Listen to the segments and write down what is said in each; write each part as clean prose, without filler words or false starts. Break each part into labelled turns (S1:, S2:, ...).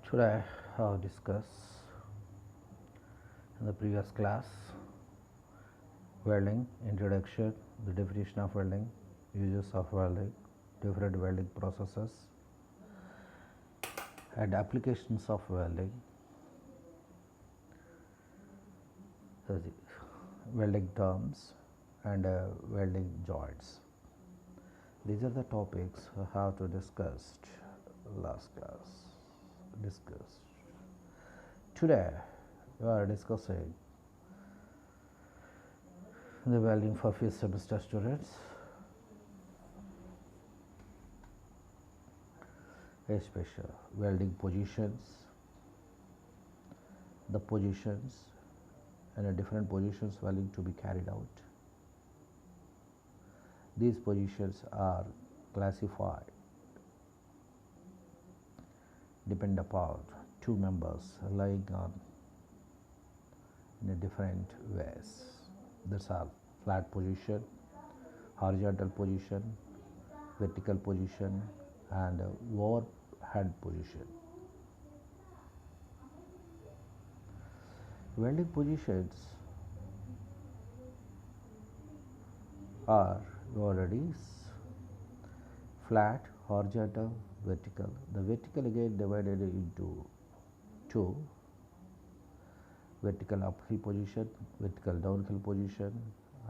S1: Today I'll discuss in the previous class welding, introduction, the definition of welding, uses of welding, different welding processes and applications of welding, welding terms and welding joints. These are the topics I have to discuss last class. Today we are discussing the welding for fifth semester students, especially welding positions, the positions and different positions welding to be carried out. These positions are classified depend upon two members lying on in a different ways. These are flat position, horizontal position, vertical position and overhead position. Welding positions are already flat, horizontal, vertical. The vertical again divided into two: vertical uphill position, vertical downhill position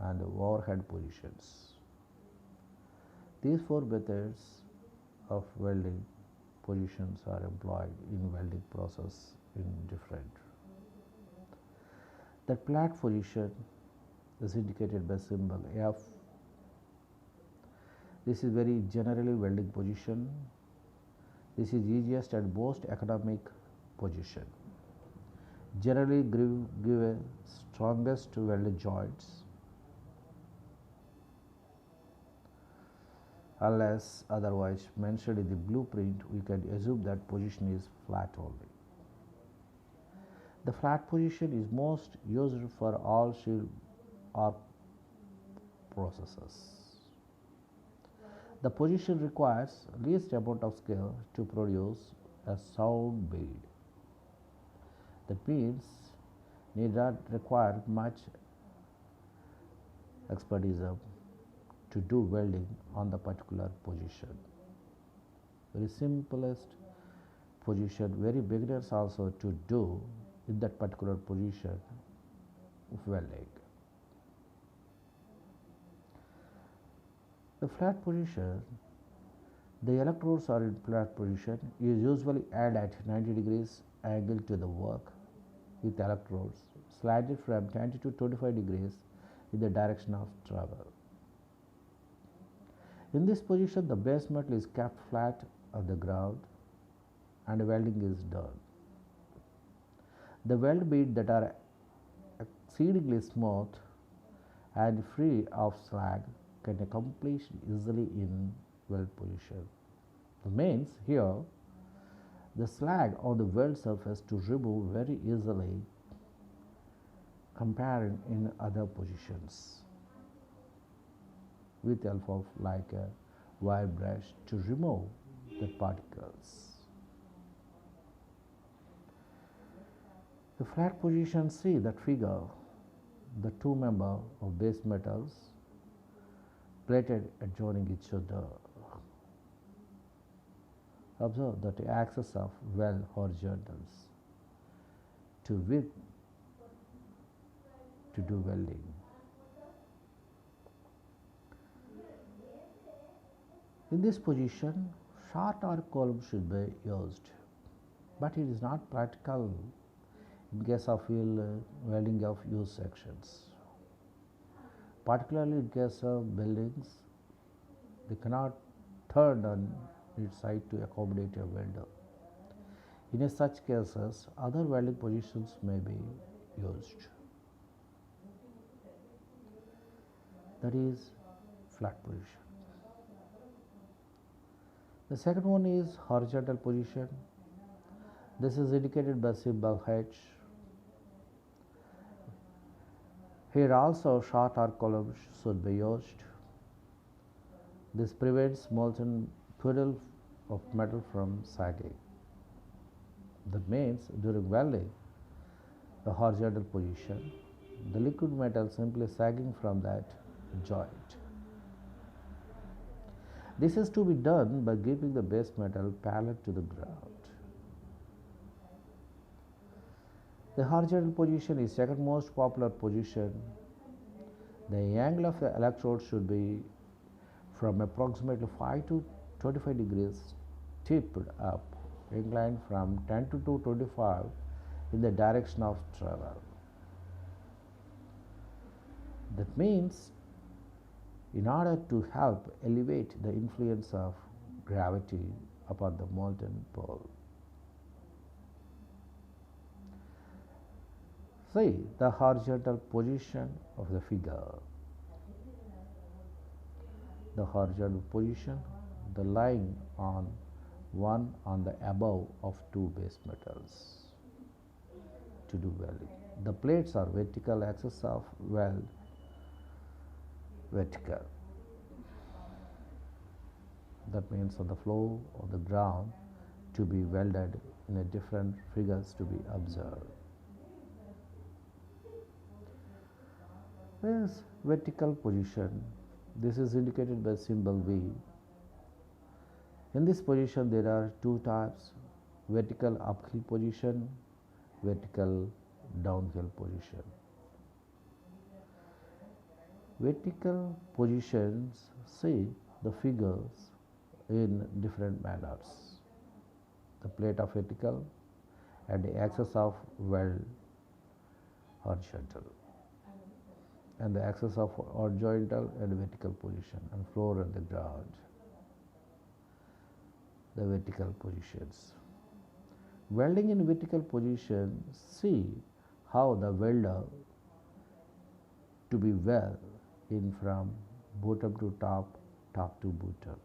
S1: and overhead positions. These four methods of welding positions are employed in welding process in different. The flat position is indicated by symbol F. This is very generally welding position. This is easiest and most economic position. Generally give a strongest welded joints. Unless otherwise mentioned in the blueprint, we can assume that position is flat only. The flat position is most used for all shear arc processes. The position requires least amount of skill to produce a sound bead. That means need not require much expertise to do welding on the particular position. Very simplest position, very beginners also to do in that particular position of welding. The flat position, the electrodes are in flat position, is usually aimed at 90 degrees angle to the work with electrodes slanted from 20 to 25 degrees in the direction of travel. In this position, the base metal is kept flat on the ground and welding is done. The weld beads that are exceedingly smooth and free of slag can accomplish easily in weld position. The means here the slag on the weld surface to remove very easily comparing in other positions with help of like a wire brush to remove the particles. The flat position, see that figure, the two members of base metals plated adjoining each other. Observe that the axis of weld horizontals to width to do welding. In this position, short arc column should be used, but it is not practical in case of welding of use sections. Particularly in case of buildings, they cannot turn on its side to accommodate a welder. In such cases, other welding positions may be used. That is flat position. The second one is horizontal position. This is indicated by symbol H. Here also short arc columns should be used. This prevents molten puddle of metal from sagging. That means during welding, the horizontal position, the liquid metal simply sagging from that joint. This is to be done by keeping the base metal parallel to the ground. The horizontal position is second most popular position. The angle of the electrode should be from approximately 5 to 25 degrees tipped up, inclined from 10 to 25 in the direction of travel. That means in order to help elevate the influence of gravity upon the molten pole. See the horizontal position of the figure. The horizontal position, the line on one on the above of two base metals to do welding. The plates are vertical axis of weld vertical. That means on the floor or the ground to be welded in a different figures to be observed. This vertical position, this is indicated by symbol V. In this position there are two types, vertical uphill position, vertical downhill position. Vertical positions see the figures in different manners. The plate of vertical and the axis of weld horizontal, and the axis of horizontal and vertical position, and floor and the ground. The vertical positions. Welding in vertical position, see how the welder to be weld in from bottom to top, top to bottom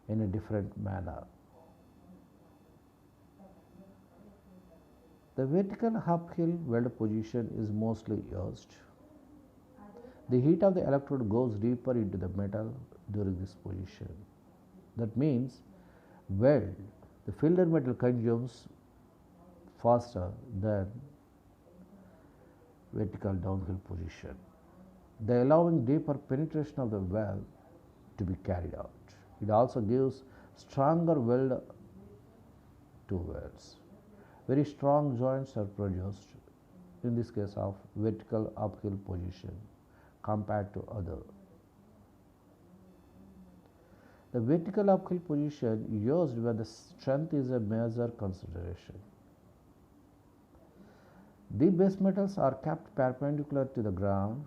S1: in a different manner. The vertical uphill weld position is mostly used. The heat of the electrode goes deeper into the metal during this position. That means weld, the filled metal consumes faster than vertical downhill position, the allowing deeper penetration of the weld to be carried out. It also gives stronger weld to welds. Very strong joints are produced in this case of vertical uphill position compared to other. The vertical uphill position used where the strength is a major consideration. The base metals are kept perpendicular to the ground.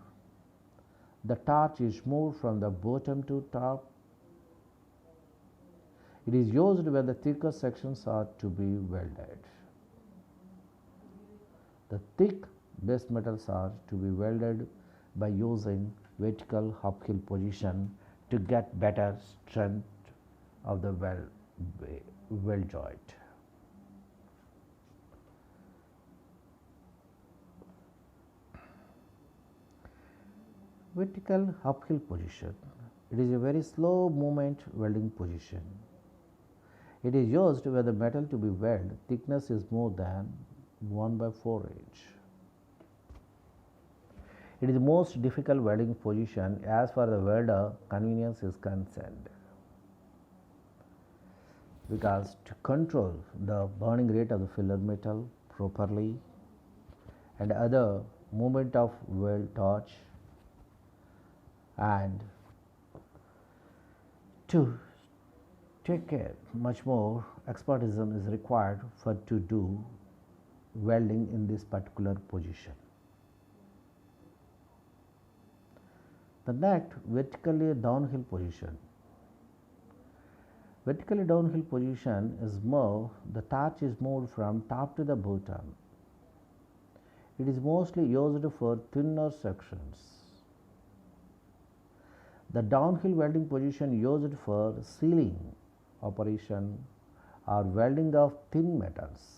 S1: The torch is moved from the bottom to top. It is used where the thicker sections are to be welded. The thick base metals are to be welded by using vertical uphill position to get better strength of the weld joint. Vertical uphill position. It is a very slow movement welding position. It is used where the metal to be welded thickness is more than 1/4 inch. It is the most difficult welding position as far as the welder convenience is concerned, because to control the burning rate of the filler metal properly and other movement of weld torch, and to take care much more expertism is required for to do welding in this particular position. The next, vertically downhill position. Vertically downhill position is more, the torch is moved from top to the bottom. It is mostly used for thinner sections. The downhill welding position used for sealing operation or welding of thin metals.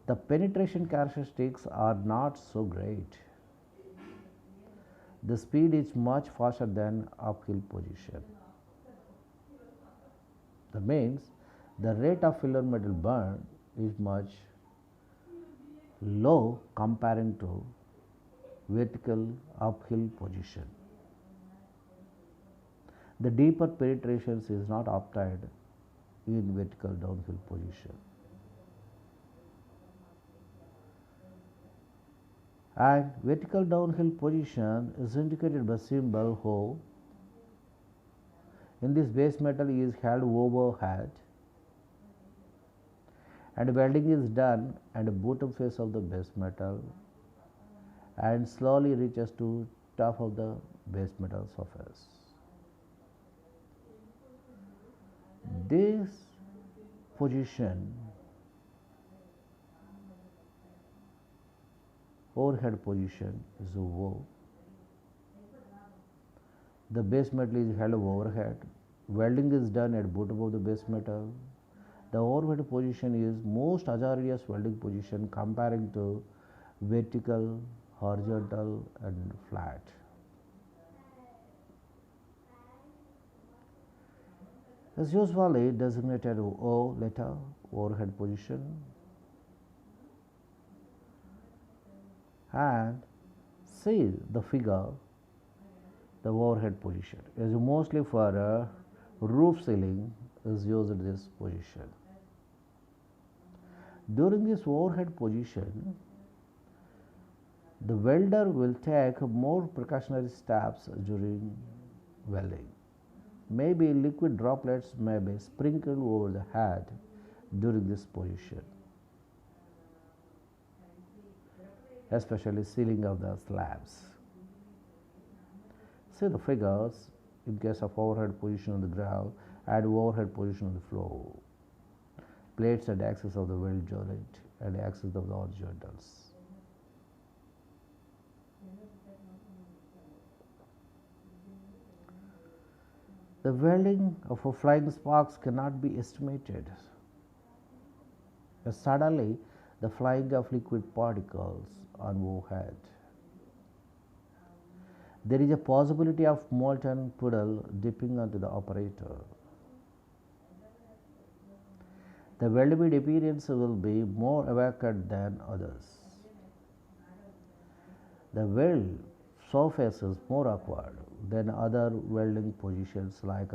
S1: The penetration characteristics are not so great. The speed is much faster than uphill position. That means the rate of filler metal burn is much low comparing to vertical uphill position. The deeper penetrations is not obtained in vertical downhill position. And vertical downhill position is indicated by symbol Ho. In this base metal is held overhead and welding is done at the bottom face of the base metal and slowly reaches to top of the base metal surface. This position, overhead position, is O. The base metal is held overhead. Welding is done at bottom of the base metal. The overhead position is most hazardous welding position comparing to vertical, horizontal and flat. Is usually designated O letter, overhead position, and see the figure, the overhead position is mostly for a roof ceiling is used this position. During this overhead position, the welder will take more precautionary steps during welding. Maybe liquid droplets may be sprinkled over the head during this position, especially sealing of the slabs. See the figures in case of overhead position on the ground and overhead position on the floor. Plates at the axis of the weld joint and the axis of the horizontals. The welding of a flying sparks cannot be estimated. Suddenly, the flying of liquid particles on overhead. There is a possibility of molten puddle dipping onto the operator. The weld bead appearance will be more awkward than others. The weld surface is more awkward than other welding positions like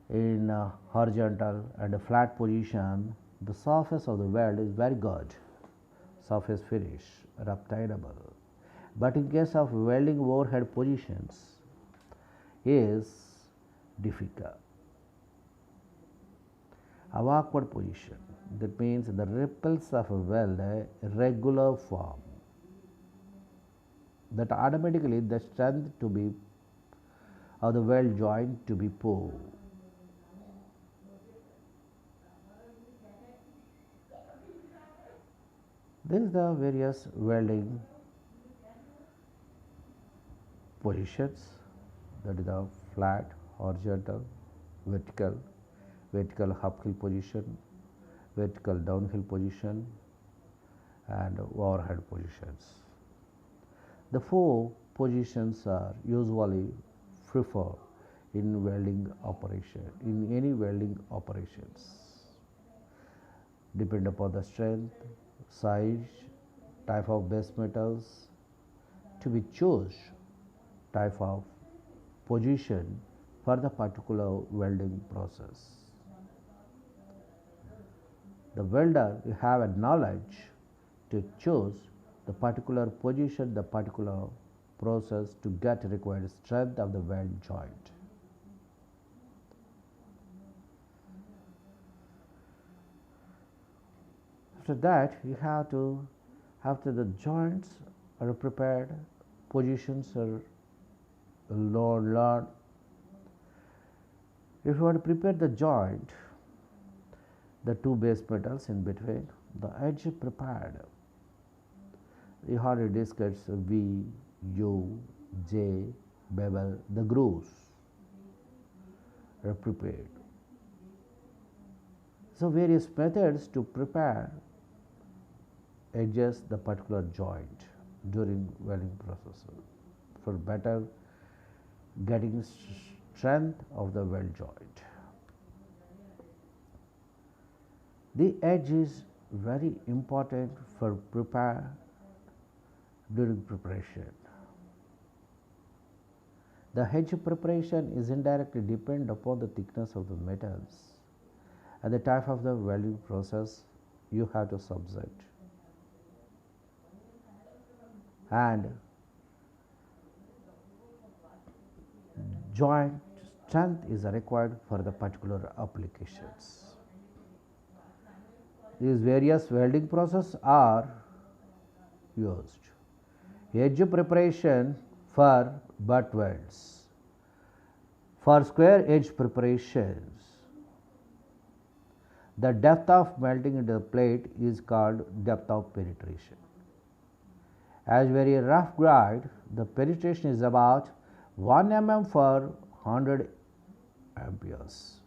S1: in horizontal and a flat position. The surface of the weld is very good, surface finish are obtainable. But in case of welding overhead positions is difficult. A awkward position, that means the ripples of a weld irregular form, that automatically the strength to be of the weld joint to be poor. These are the various welding positions, that is the flat, horizontal, vertical, vertical uphill position, vertical downhill position and overhead positions. The four positions are usually preferred in welding operation, in any welding operations. Depend upon the strength, size, type of base metals to be choose type of position for the particular welding process. The welder you have a knowledge to choose the particular position, the particular process to get required strength of the weld joint. After that, you have to, after the joints are prepared, positions are learned. If you want to prepare the joint, the two base metals in between, the edge prepared. You have to discuss V, U, J, bevel, the grooves are prepared. So various methods to prepare adjust the particular joint during welding process for better getting strength of the weld joint. The edge is very important for during preparation. The edge preparation is indirectly dependent upon the thickness of the metals and the type of the welding process you have to subject. And joint strength is required for the particular applications. These various welding processes are used. Edge preparation for butt welds. For square edge preparations, the depth of melting into the plate is called depth of penetration. As very rough grade, the penetration is about 1 mm for 100 amperes.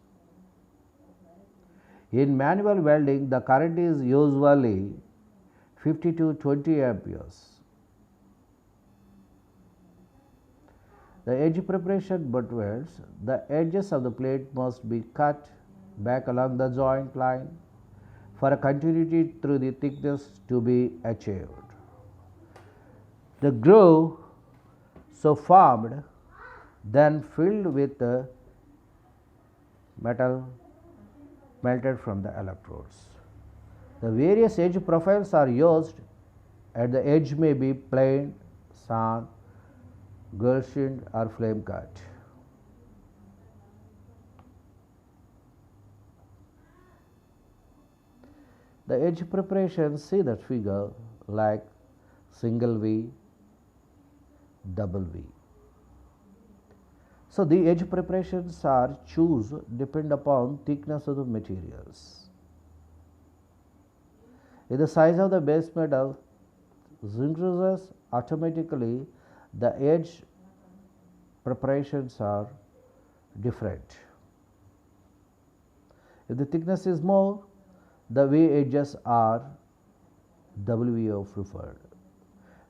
S1: In manual welding, the current is usually 50 to 20 amperes. The edge preparation butt welds, the edges of the plate must be cut back along the joint line for a continuity through the thickness to be achieved. The groove so formed then filled with the metal melted from the electrodes. The various edge profiles are used. At the edge may be plain, sand, guillotined or flame cut. The edge preparation, see that figure like single V, double V. So the edge preparations are choose depend upon thickness of the materials. If the size of the base metal increases automatically, the edge preparations are different. If the thickness is more, the V edges are WVO preferred.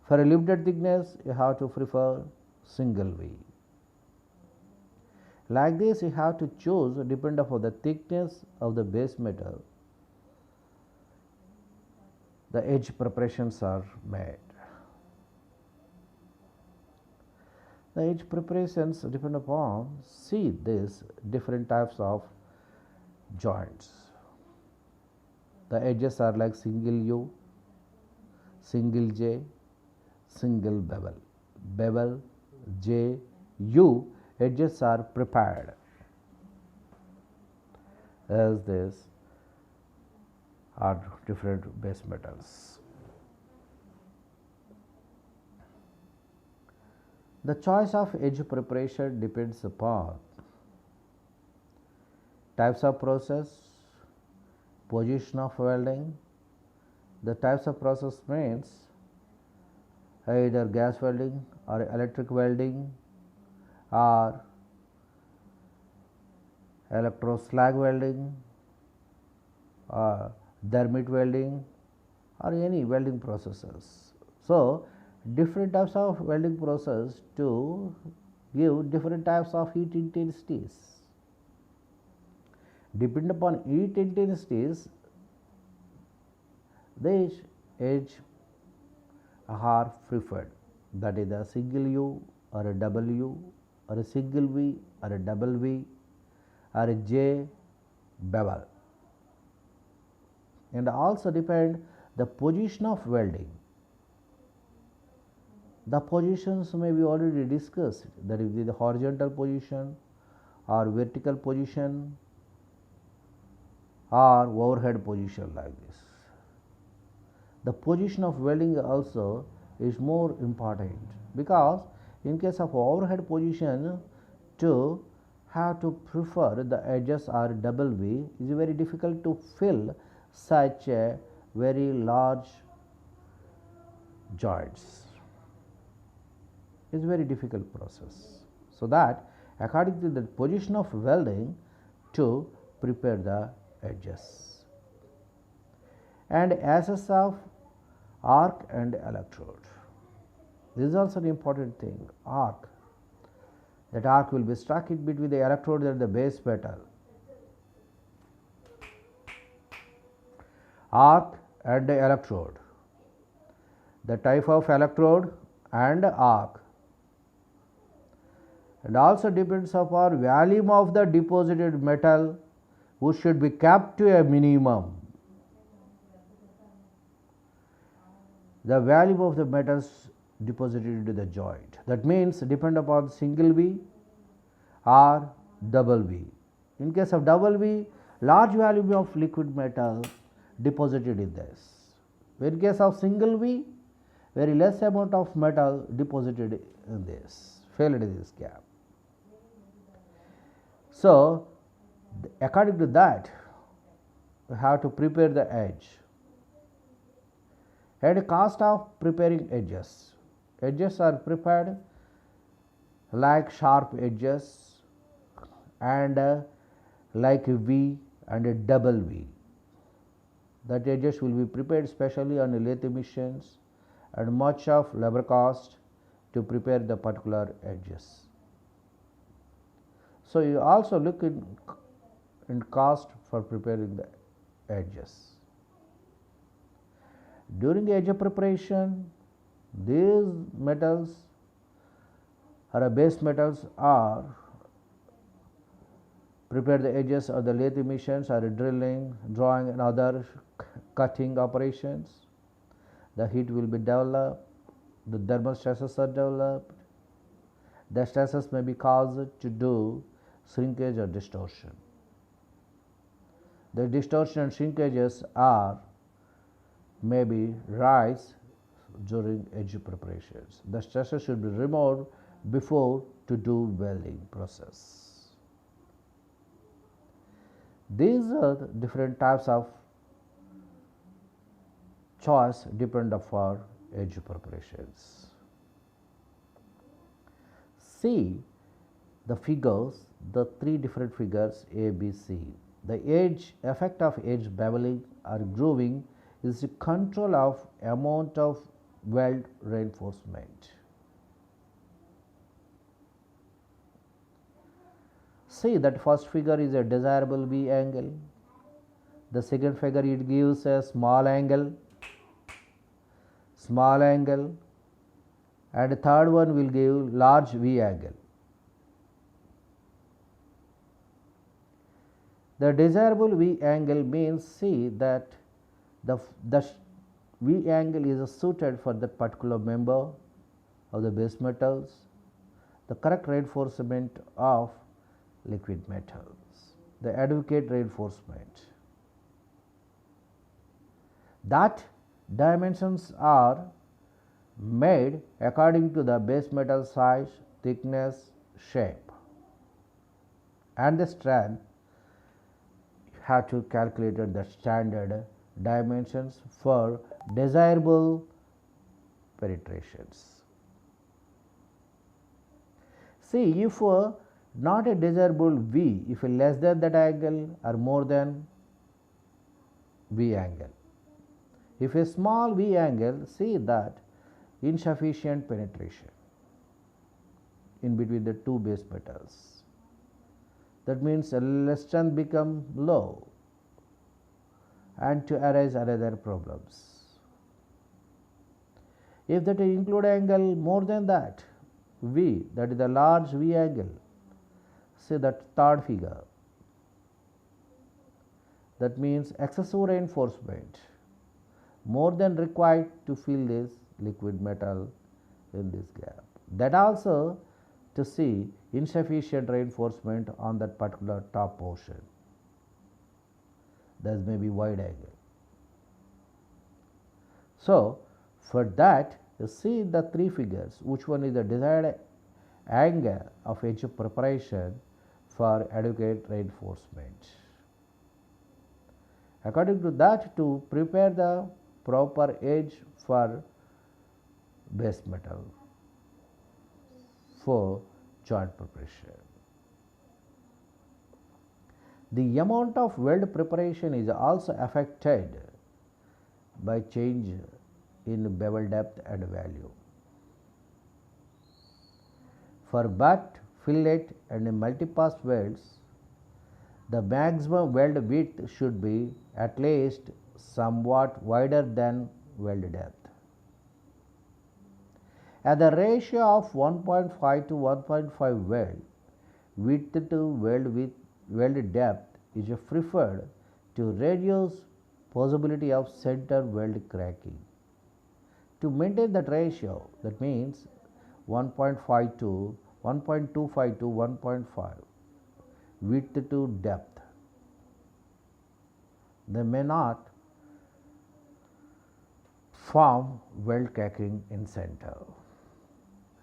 S1: For a limited thickness, you have to prefer single V. Like this, you have to choose depend upon the thickness of the base metal. The edge preparations are made. The edge preparations depend upon, see these different types of joints. The edges are like single U, single J, single bevel. Bevel, J, U edges are prepared as this are different base metals. The choice of edge preparation depends upon types of process, position of welding. The types of process means either gas welding or electric welding or electroslag welding or thermite welding or any welding processes. So, different types of welding process to give different types of heat intensities. Depending upon heat intensities, these edge are preferred, that is a single U or a double U or a single V or a double V or a J bevel, and also depend the position of welding. The positions may be already discussed, that is the horizontal position or vertical position or overhead position like this. The position of welding also is more important, because in case of overhead position to have to prefer the edges are double V is very difficult to fill such a very large joints. It is a very difficult process. So that according to the position of welding to prepare the edges. And access of arc and electrode. This is also an important thing, arc. That arc will be struck in between the electrode and the base metal. arc and electrode. The type of electrode and arc, and also depends upon volume of the deposited metal, which should be kept to a minimum. The volume of the metals deposited into the joint. That means depend upon single V or double V. In case of double V, large volume of liquid metal deposited in this. In case of single V, very less amount of metal deposited in this, filled in this gap. So, according to that, we have to prepare the edge. At the cost of preparing edges. Edges are prepared like sharp edges and like V and a double V. That edges will be prepared specially on lathe machines, and much of labor cost to prepare the particular edges. So, you also look in cost for preparing the edges. During edge preparation, these metals or base metals are prepare the edges of the lathe machines or drilling, drawing and other cutting operations. The heat will be developed, the thermal stresses are developed. The stresses may be caused to do shrinkage or distortion. The distortion and shrinkages are maybe rise during edge preparations. The stresses should be removed before to do welding process. These are the different types of choice depend upon edge preparations. See the figures, the three different figures A, B, C. The edge effect of edge beveling or grooving is the control of amount of weld reinforcement. See that first figure is a desirable V angle. The second figure it gives a small angle, and the third one will give large V angle. The desirable V angle means see that the V angle is suited for the particular member of the base metals, the correct reinforcement of liquid metals, the adequate reinforcement. That dimensions are made according to the base metal size, thickness, shape, and the strength. You have to calculate the standard dimensions for desirable penetrations. See, if not a desirable V, if less than that angle or more than V angle. If a small V angle, see that insufficient penetration in between the two base metals. That means the strength become low and to arise other problems. If that include angle more than that V, that is the large V angle, say that third figure, that means excessive reinforcement more than required to fill this liquid metal in this gap. That also to see insufficient reinforcement on that particular top portion. That may be wide angle. So, for that you see the three figures, which one is the desired angle of edge preparation for adequate reinforcement. According to that, to prepare the proper edge for base metal for joint preparation. The amount of weld preparation is also affected by change in bevel depth and value. For butt, fillet and multipass welds, the maximum weld width should be at least somewhat wider than weld depth. At the ratio of 1.5 to 1.5 width to weld depth is preferred to reduce possibility of center weld cracking. To maintain that ratio, that means 1.5 to 1.25 to 1.5 width to depth, they may not form weld cracking in center.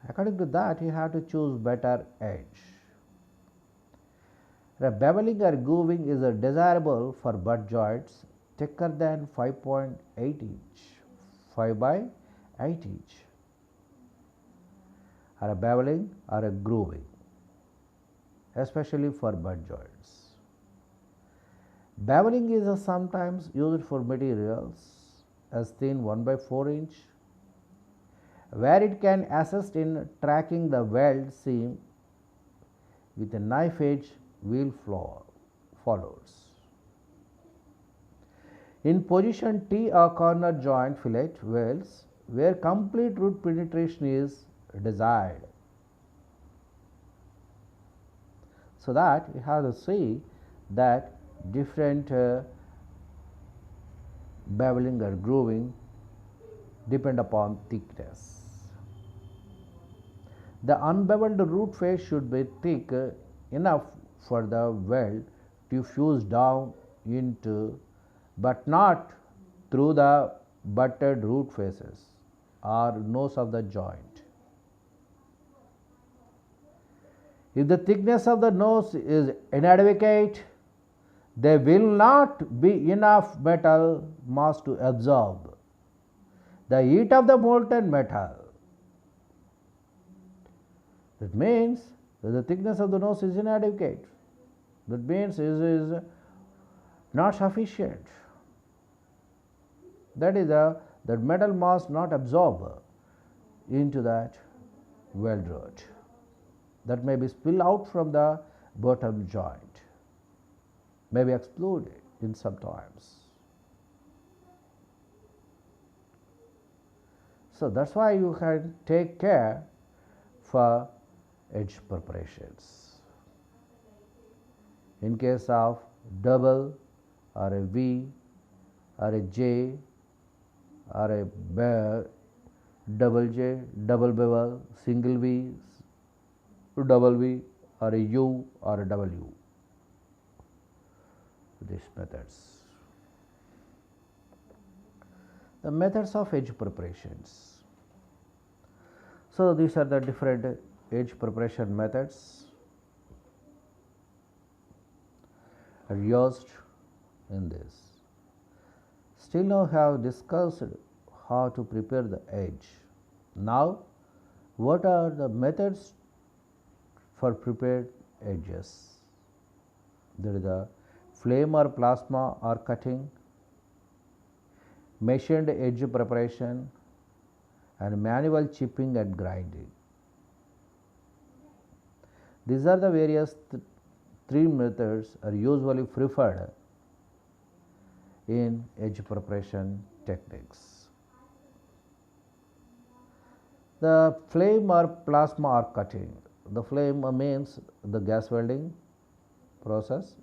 S1: According to that, you have to choose better edge. Beveling or grooving is desirable for butt joints thicker than 5.8 inch, 5 by 8 inch, or a beveling or a grooving, especially for butt joints. Beveling is sometimes used for materials as thin 1 by 4 inch, where it can assist in tracking the weld seam with a knife edge wheel follows. In position T or corner joint fillet welds, where complete root penetration is desired. So that you have to see that different beveling or grooving depend upon thickness. The unbeveled root face should be thick enough for the weld to fuse down into, but not through the butted root faces or nose of the joint. If the thickness of the nose is inadequate, there will not be enough metal mass to absorb the heat of the molten metal. That means that the thickness of the nose is inadequate. That means it is not sufficient. That is that metal mass not absorb into that weld rod. That may be spill out from the bottom joint, may be exploded in sometimes. So that's why you can take care for edge preparations. In case of double or a V or a J or a double J, double bevel, single V, double V or a U or a W, these methods. The methods of edge preparations. So these are the different edge preparation methods are used in this. Still now have discussed how to prepare the edge. Now what are the methods for prepared edges? There is a flame or plasma or cutting, machined edge preparation, and manual chipping and grinding. These are the various three methods are usually preferred in edge preparation techniques. The flame or plasma or cutting. The flame means the gas welding process.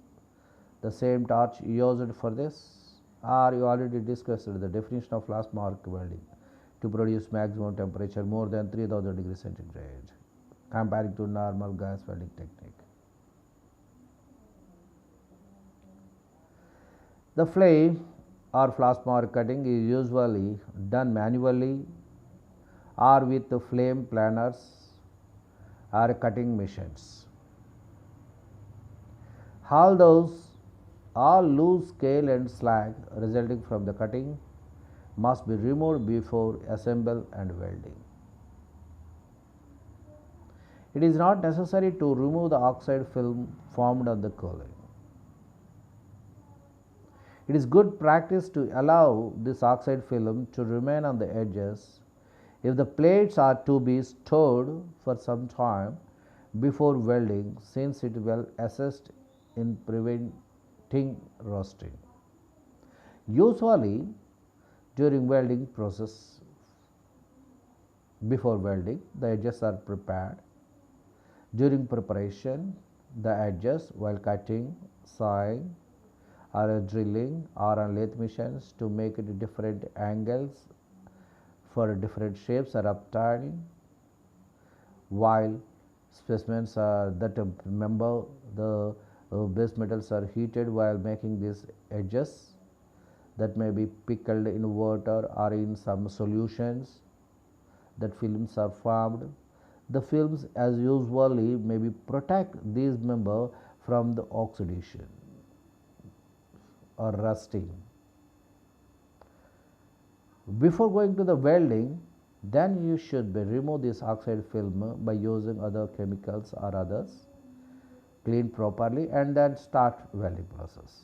S1: The same torch used for this, or you already discussed the definition of plasma arc welding to produce maximum temperature more than 3000 degrees centigrade, comparing to normal gas welding technique. The flame or plasma cutting is usually done manually or with the flame planers or cutting machines. All loose scale and slag resulting from the cutting must be removed before assembly and welding. It is not necessary to remove the oxide film formed on the cooling. It is good practice to allow this oxide film to remain on the edges if the plates are to be stored for some time before welding, since it will assist in preventing rusting. Usually during welding process, before welding, the edges are prepared. During preparation, the edges while cutting, sawing, or drilling or on lathe machines to make it different angles for different shapes are obtained, while specimens are that remember the base metals are heated while making these edges that may be pickled in water or in some solutions that films are formed. The films as usually maybe protect these member from the oxidation or rusting. Before going to the welding, then you should remove this oxide film by using other chemicals or others, clean properly, and then start welding process.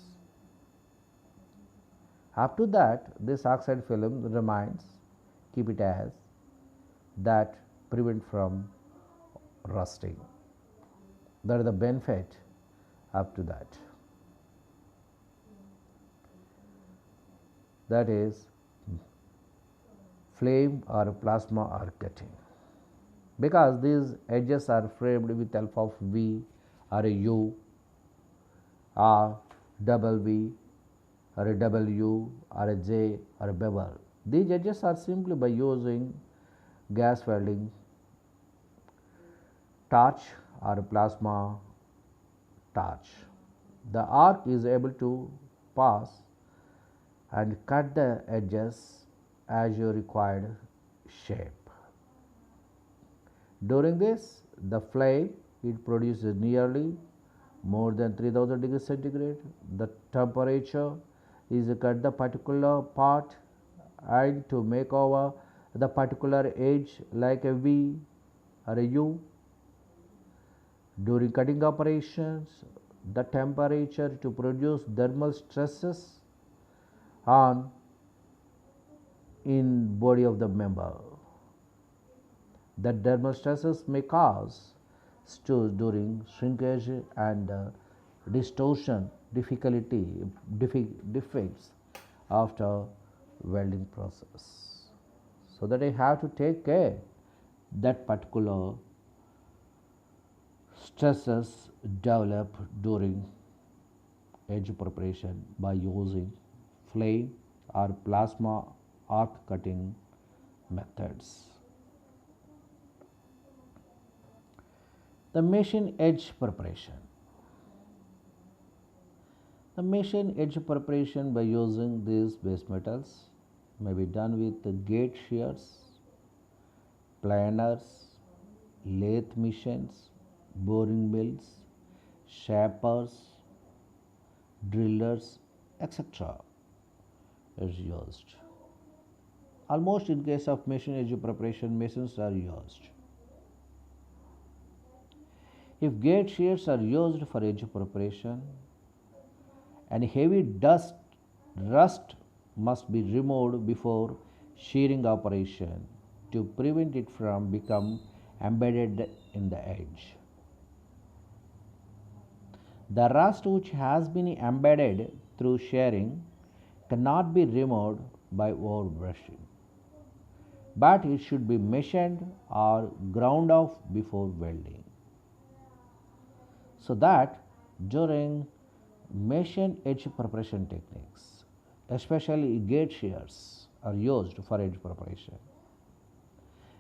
S1: Up to that, this oxide film remains, keep it as that prevent from rusting. That is the benefit up to that. That is flame or plasma or cutting. Because these edges are framed with help of V or a U or double V or a W or a J or a bevel. These edges are simply by using gas welding torch or plasma torch. The arc is able to pass and cut the edges as your required shape. During this, the flame it produces nearly more than 3000 degrees centigrade. The temperature is cut the particular part and to make over the particular edge like a V or a U. During cutting operations, the temperature to produce thermal stresses on in body of the member. The thermal stresses may cause stress during shrinkage and distortion difficulty defects after welding process. So that I have to take care that particular stresses develop during edge preparation by using flame or plasma arc cutting methods. The machine edge preparation. The machine edge preparation by using these base metals may be done with the gate shears, planers, lathe machines, boring mills, shapers, drillers, etc. is used. Almost in case of machine edge preparation, machines are used. If gate shears are used for edge preparation, and heavy rust must be removed before shearing operation to prevent it from become embedded in the edge. The rust which has been embedded through shearing cannot be removed by overbrushing, but it should be machined or ground off before welding. So that during machine edge preparation techniques, especially gate shears are used for edge preparation.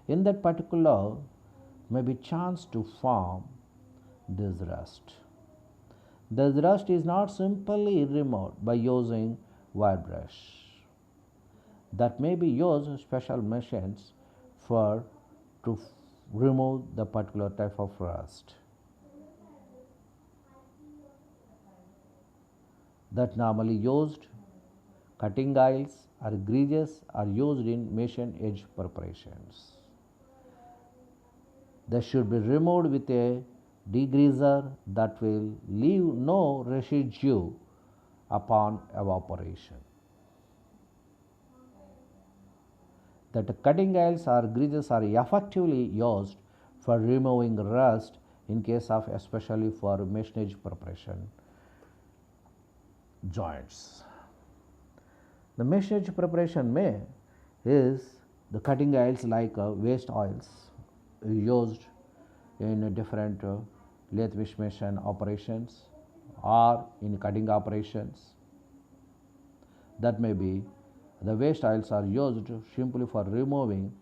S1: In that particular may be chance to form this rust. This rust is not simply removed by using wire brush. That may be used special machines for to remove the particular type of rust. That normally used cutting oils or greases are used in machine edge preparations. They should be removed with a degreaser that will leave no residue upon evaporation. That cutting oils or greases are effectively used for removing rust in case of especially for machine edge preparation joints. The mesh edge preparation may is the cutting oils like waste oils used in different lathe machine operations or in cutting operations. That may be the waste oils are used simply for removing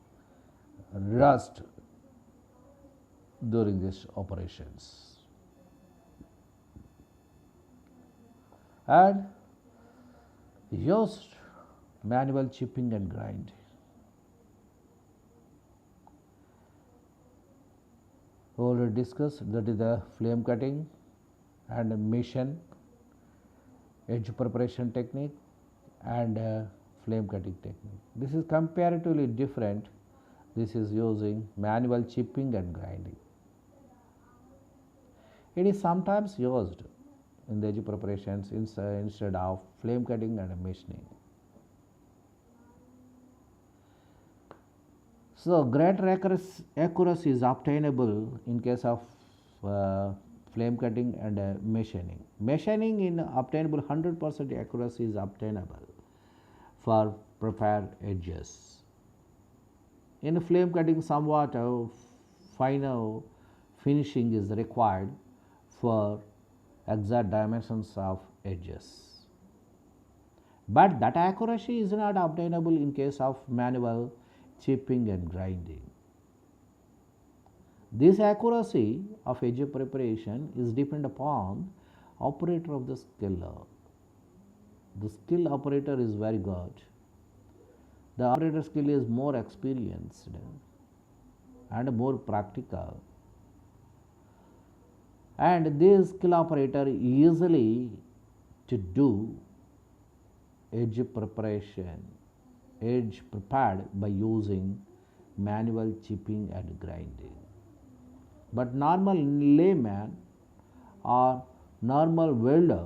S1: rust during these operations. And used manual chipping and grinding. We already discussed that is the flame cutting and machine edge preparation technique and flame cutting technique. This is comparatively different. This is using manual chipping and grinding. It is sometimes used in the edge preparations instead of flame cutting and machining. So, greater accuracy is obtainable in case of flame cutting and machining. Machining in obtainable 100% accuracy is obtainable for prepared edges. In flame cutting, somewhat finer finishing is required for exact dimensions of edges. But that accuracy is not obtainable in case of manual chipping and grinding. This accuracy of edge preparation is dependent upon operator of the skill. The skill operator is very good. The operator skill is more experienced and more practical. And this skill operator easily to do edge preparation, edge prepared by using manual chipping and grinding. But normal layman or normal welder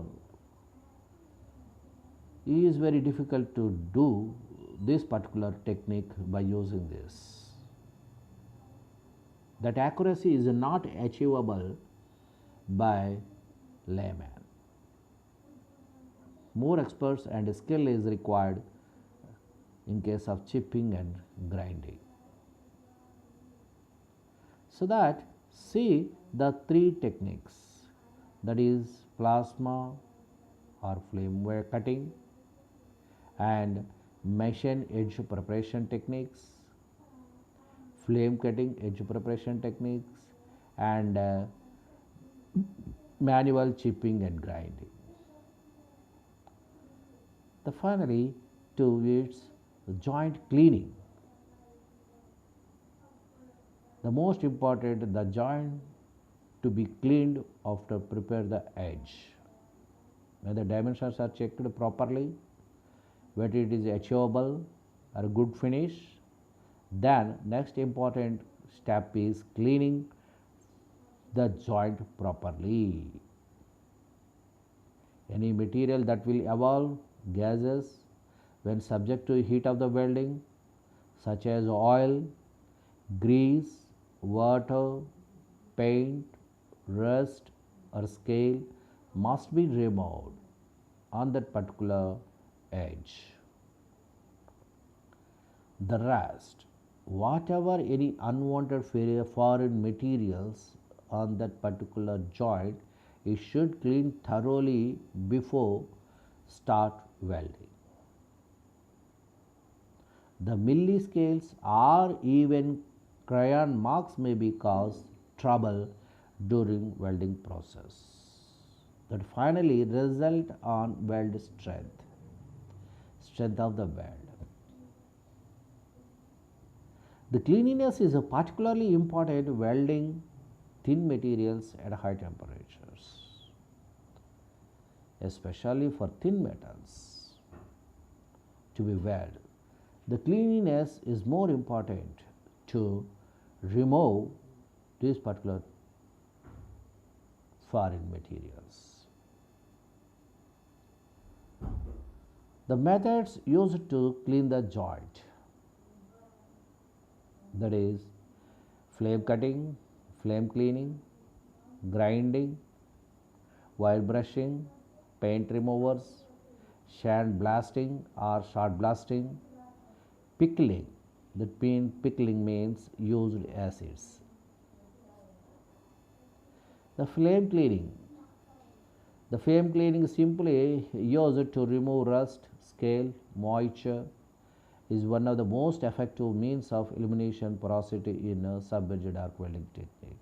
S1: is very difficult to do this particular technique by using this. That accuracy is not achievable by layman. More experts and skill is required in case of chipping and grinding. So that see the three techniques, that is plasma or flame wire cutting and machine edge preparation techniques, flame cutting edge preparation techniques and manual chipping and grinding. The finally two is joint cleaning. The most important, the joint to be cleaned after prepare the edge. When the dimensions are checked properly, whether it is achievable or a good finish, then next important step is cleaning the joint properly. Any material that will evolve gases when subject to heat of the welding, such as oil, grease, water, paint, rust or scale, must be removed on that particular edge. The rest, whatever any unwanted foreign materials on that particular joint, it should clean thoroughly before start welding. The milli scales or even crayon marks may be cause trouble during welding process, that finally result on weld strength of the weld. The cleanliness is particularly important welding thin materials at high temperatures, especially for thin metals to be welded. The cleanliness is more important to remove these particular foreign materials. The methods used to clean the joint, that is flame cutting, flame cleaning, grinding, wire brushing, paint removers, sand blasting or shot blasting, pickling, that means pickling means used acids. The flame cleaning. The flame cleaning is simply used to remove rust, scale, moisture, is one of the most effective means of elimination porosity in a submerged arc welding technique.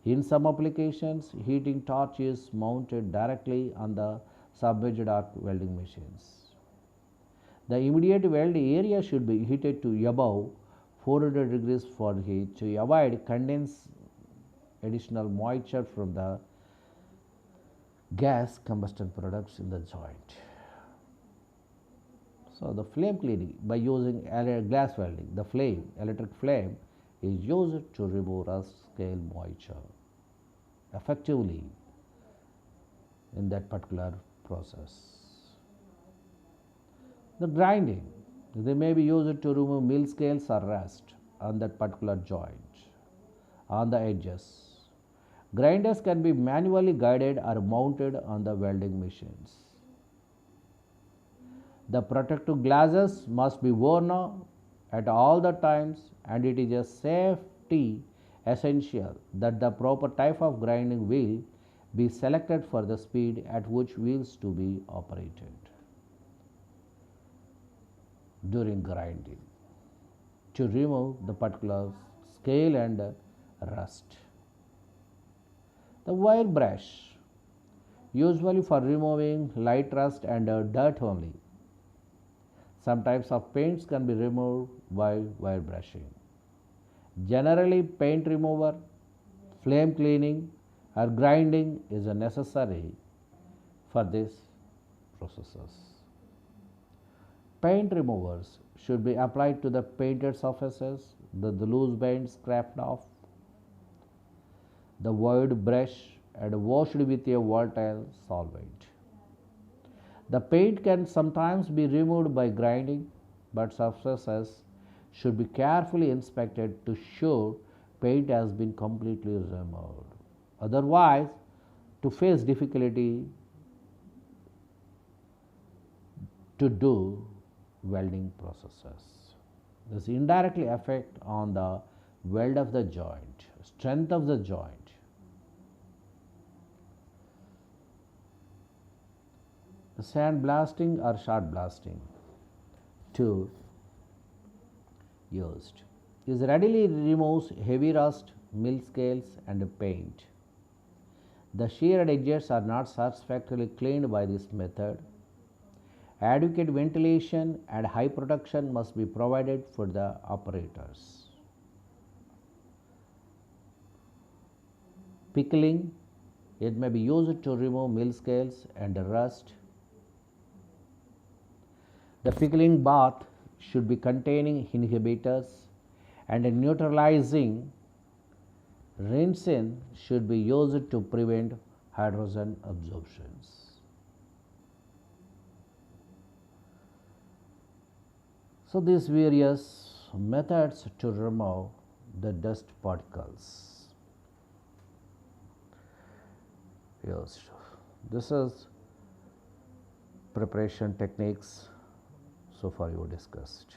S1: In some applications, heating torch is mounted directly on the submerged arc welding machines. The immediate weld area should be heated to above 400 degrees Fahrenheit to avoid condense additional moisture from the gas combustion products in the joint. So the flame cleaning by using glass welding, the flame, electric flame is used to remove rust, scale, moisture effectively in that particular process. The grinding, they may be used to remove mill scales or rust on that particular joint, on the edges. Grinders can be manually guided or mounted on the welding machines. The protective glasses must be worn at all the times, and it is a safety essential that the proper type of grinding wheel be selected for the speed at which wheels to be operated during grinding to remove the particular scale and rust. The wire brush, usually for removing light rust and dirt only. Some types of paints can be removed by wire brushing. Generally, paint remover, flame cleaning, or grinding is necessary for these processes. Paint removers should be applied to the painted surfaces, the loose paint scraped off, the wired brush, and washed with a volatile solvent. The paint can sometimes be removed by grinding, but surfaces should be carefully inspected to show paint has been completely removed. Otherwise, to face difficulty to do welding processes. This indirectly affect on the weld of the joint, strength of the joint. The sand blasting or shot blasting tool used is readily removes heavy rust, mill scales and paint. The sheared edges are not satisfactorily cleaned by this method. Adequate ventilation and high protection must be provided for the operators. Pickling, it may be used to remove mill scales and rust. The pickling bath should be containing inhibitors, and a neutralizing rinsing should be used to prevent hydrogen absorptions. So these various methods to remove the dust particles. Yes, this is preparation techniques so far you discussed.